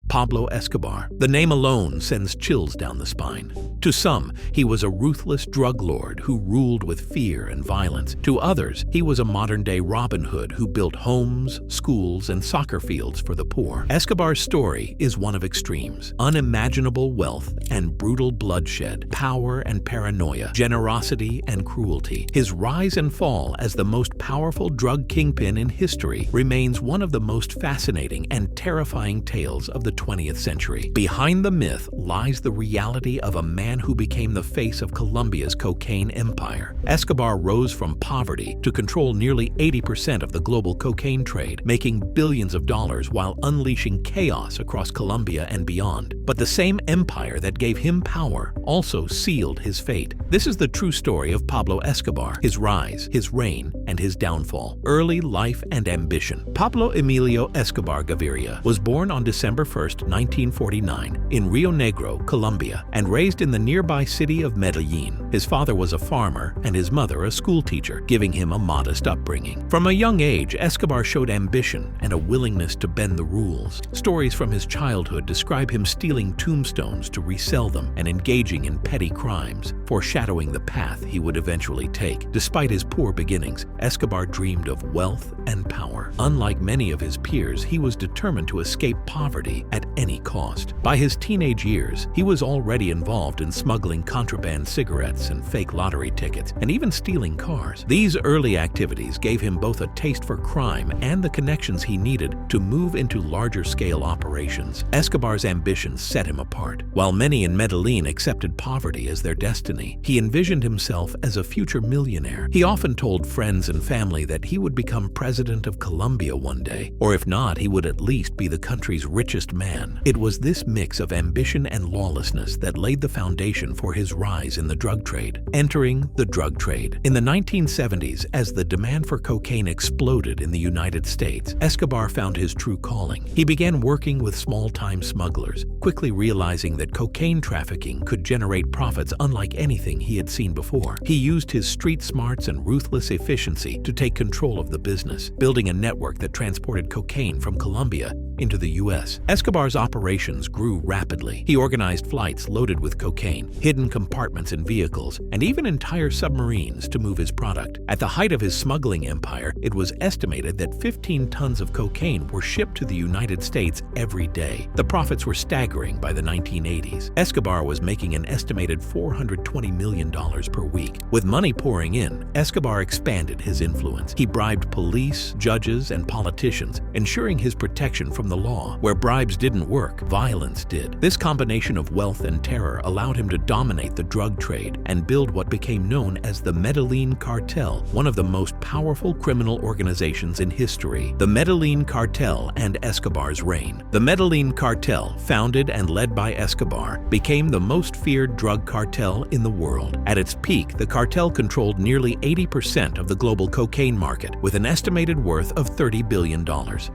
Pablo Escobar. The name alone sends chills down the spine. To some, he was a ruthless drug lord who ruled with fear and violence. To others, he was a modern-day Robin Hood who built homes, schools, and soccer fields for the poor. Escobar's story is one of extremes: unimaginable wealth and brutal bloodshed, power and paranoia, generosity and cruelty. His rise and fall as the most powerful drug kingpin in history remains one of the most fascinating and terrifying tales of the 20th century. Behind the myth lies the reality of a man who became the face of Colombia's cocaine empire. Escobar rose from poverty to control nearly 80% of the global cocaine trade, making billions of dollars while unleashing chaos across Colombia and beyond. But the same empire that gave him power also sealed his fate. This is the true story of Pablo Escobar, his rise, his reign, and his downfall. Early life and ambition. Pablo Emilio Escobar Gaviria was born on December 1st, 1949, in Rio Negro, Colombia, and raised in the nearby city of Medellín. His father was a farmer and his mother a schoolteacher, giving him a modest upbringing. From a young age, Escobar showed ambition and a willingness to bend the rules. Stories from his childhood describe him stealing tombstones to resell them and engaging in petty crimes, foreshadowing the path he would eventually take. Despite his poor beginnings, Escobar dreamed of wealth and power. Unlike many of his peers, he was determined to escape poverty at any cost. By his teenage years, he was already involved in smuggling contraband cigarettes and fake lottery tickets, and even stealing cars. These early activities gave him both a taste for crime and the connections he needed to move into larger-scale operations. Escobar's ambitions set him apart. While many in Medellín accepted poverty as their destiny, he envisioned himself as a future millionaire. He often told friends and family that he would become president of Colombia one day, or if not, he would at least be the country's richest man. It was this mix of ambition and lawlessness that laid the foundation for his rise in the drug trade. Entering the drug trade. In the 1970s, as the demand for cocaine exploded in the United States, Escobar found his true calling. He began working with small-time smugglers, quickly realizing that cocaine trafficking could generate profits unlike anything he had seen before. He used his street smarts and ruthless efficiency to take control of the business, building a network that transported cocaine from Colombia into the U.S. Escobar's operations grew rapidly. He organized flights loaded with cocaine, hidden compartments in vehicles, and even entire submarines to move his product. At the height of his smuggling empire, it was estimated that 15 tons of cocaine were shipped to the United States every day. The profits were staggering by the 1980s. Escobar was making an estimated $420 million per week. With money pouring in, Escobar expanded his influence. He bribed police, judges, and politicians, ensuring his protection from the law. Where bribes didn't work, violence did. This combination of wealth and terror allowed him to dominate the drug trade and build what became known as the Medellín Cartel, one of the most powerful criminal organizations in history. The Medellín Cartel and Escobar's reign. The Medellín Cartel, founded and led by Escobar, became the most feared drug cartel in the world. At its peak, the cartel controlled nearly 80% of the global cocaine market, with an estimated worth of $30 billion.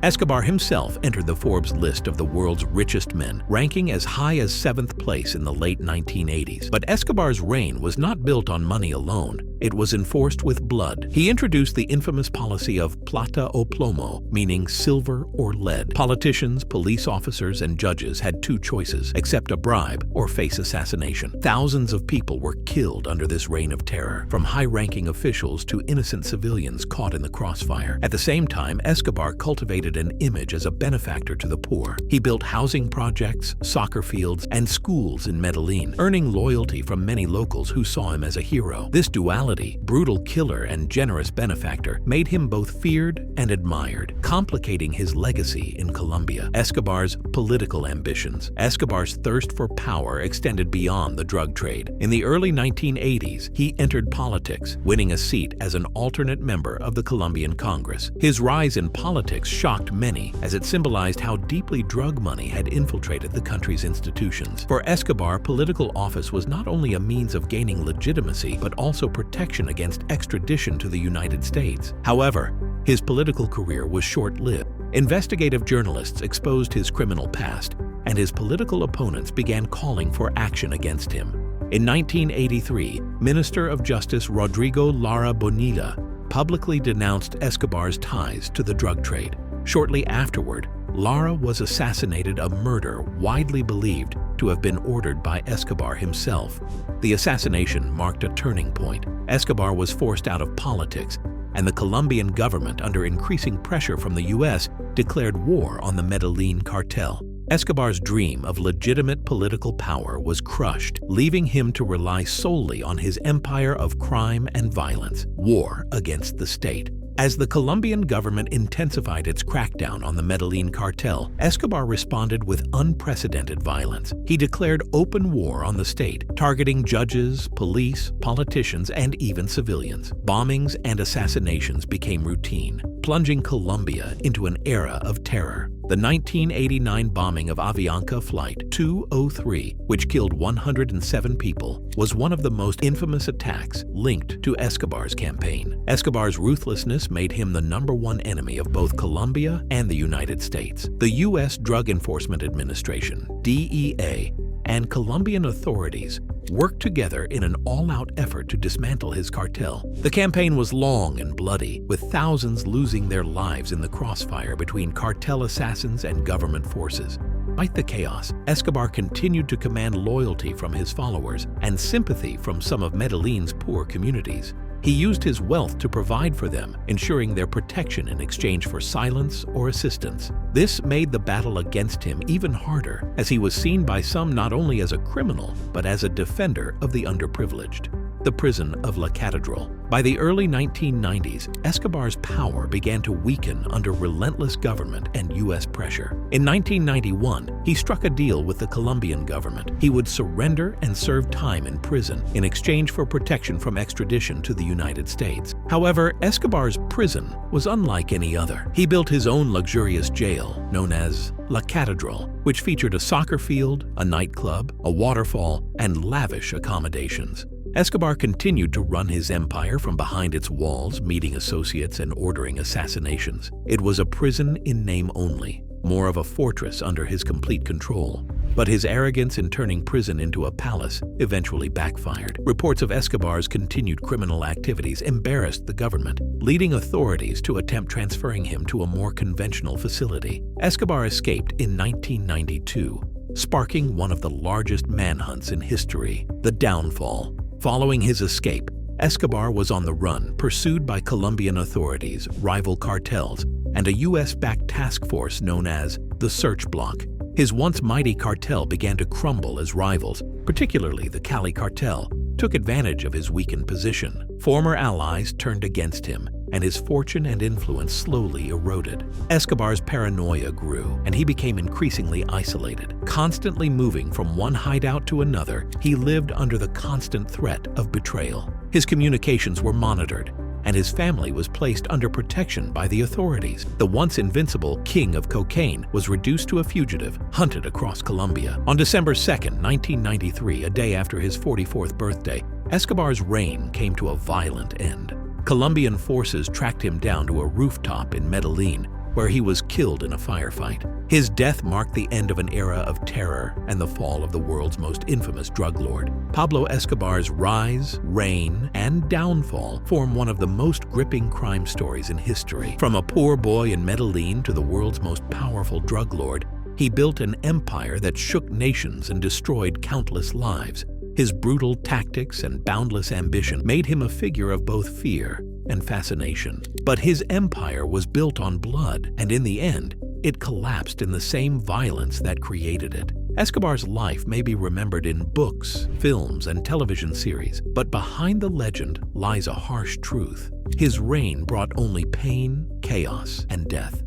Escobar himself entered the Forbes list of the world's richest men, ranking as high as 7th place in the late 1980s. But Escobar's reign was not built on money alone. It was enforced with blood. He introduced the infamous policy of plata o plomo, meaning silver or lead. Politicians, police officers, and judges had two choices: accept a bribe or face assassination. Thousands of people were killed under this reign of terror, from high-ranking officials to innocent civilians caught in the crossfire. At the same time, Escobar cultivated an image as a benefactor to the poor. He built housing projects, soccer fields, and schools in Medellín, earning loyalty from many locals who saw him as a hero. This duality, brutal killer and generous benefactor, made him both feared and admired, complicating his legacy in Colombia. Escobar's political ambitions. Escobar's thirst for power extended beyond the drug trade. In the early 1980s, he entered politics, winning a seat as an alternate member of the Colombian Congress. His rise in politics shocked many, as it symbolized how deeply drug money had infiltrated the country's institutions. For Escobar, political office was not only a means of gaining legitimacy, but also protection against extradition to the United States. However, his political career was short-lived. Investigative journalists exposed his criminal past, and his political opponents began calling for action against him. In 1983, Minister of Justice Rodrigo Lara Bonilla publicly denounced Escobar's ties to the drug trade. Shortly afterward, Lara was assassinated, a murder widely believed to have been ordered by Escobar himself. The assassination marked a turning point. Escobar was forced out of politics, and the Colombian government, under increasing pressure from the U.S., declared war on the Medellín Cartel. Escobar's dream of legitimate political power was crushed, leaving him to rely solely on his empire of crime and violence, war against the state. As the Colombian government intensified its crackdown on the Medellín Cartel, Escobar responded with unprecedented violence. He declared open war on the state, targeting judges, police, politicians, and even civilians. Bombings and assassinations became routine, plunging Colombia into an era of terror. The 1989 bombing of Avianca Flight 203, which killed 107 people, was one of the most infamous attacks linked to Escobar's campaign. Escobar's ruthlessness made him the #1 enemy of both Colombia and the United States. The U.S. Drug Enforcement Administration, DEA, and Colombian authorities worked together in an all-out effort to dismantle his cartel. The campaign was long and bloody, with thousands losing their lives in the crossfire between cartel assassins and government forces. Despite the chaos, Escobar continued to command loyalty from his followers and sympathy from some of Medellín's poor communities. He used his wealth to provide for them, ensuring their protection in exchange for silence or assistance. This made the battle against him even harder, as he was seen by some not only as a criminal, but as a defender of the underprivileged. The prison of La Catedral. By the early 1990s, Escobar's power began to weaken under relentless government and U.S. pressure. In 1991, he struck a deal with the Colombian government. He would surrender and serve time in prison in exchange for protection from extradition to the United States. However, Escobar's prison was unlike any other. He built his own luxurious jail, known as La Catedral, which featured a soccer field, a nightclub, a waterfall, and lavish accommodations. Escobar continued to run his empire from behind its walls, meeting associates and ordering assassinations. It was a prison in name only, more of a fortress under his complete control. But his arrogance in turning prison into a palace eventually backfired. Reports of Escobar's continued criminal activities embarrassed the government, leading authorities to attempt transferring him to a more conventional facility. Escobar escaped in 1992, sparking one of the largest manhunts in history, the Downfall. Following his escape, Escobar was on the run, pursued by Colombian authorities, rival cartels, and a U.S.-backed task force known as the Search Block. His once mighty cartel began to crumble as rivals, particularly the Cali cartel, took advantage of his weakened position. Former allies turned against him, and his fortune and influence slowly eroded. Escobar's paranoia grew, and he became increasingly isolated. Constantly moving from one hideout to another, he lived under the constant threat of betrayal. His communications were monitored, and his family was placed under protection by the authorities. The once invincible king of cocaine was reduced to a fugitive, hunted across Colombia. On December 2, 1993, a day after his 44th birthday, Escobar's reign came to a violent end. Colombian forces tracked him down to a rooftop in Medellín, where he was killed in a firefight. His death marked the end of an era of terror and the fall of the world's most infamous drug lord. Pablo Escobar's rise, reign, and downfall form one of the most gripping crime stories in history. From a poor boy in Medellín to the world's most powerful drug lord, he built an empire that shook nations and destroyed countless lives. His brutal tactics and boundless ambition made him a figure of both fear and fascination. But his empire was built on blood, and in the end, it collapsed in the same violence that created it. Escobar's life may be remembered in books, films, and television series, but behind the legend lies a harsh truth. His reign brought only pain, chaos, and death.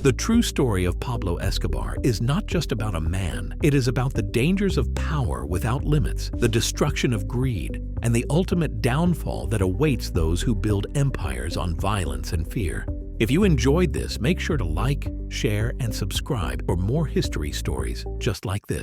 The true story of Pablo Escobar is not just about a man. It is about the dangers of power without limits, the destruction of greed, and the ultimate downfall that awaits those who build empires on violence and fear. If you enjoyed this, make sure to like, share, and subscribe for more history stories just like this.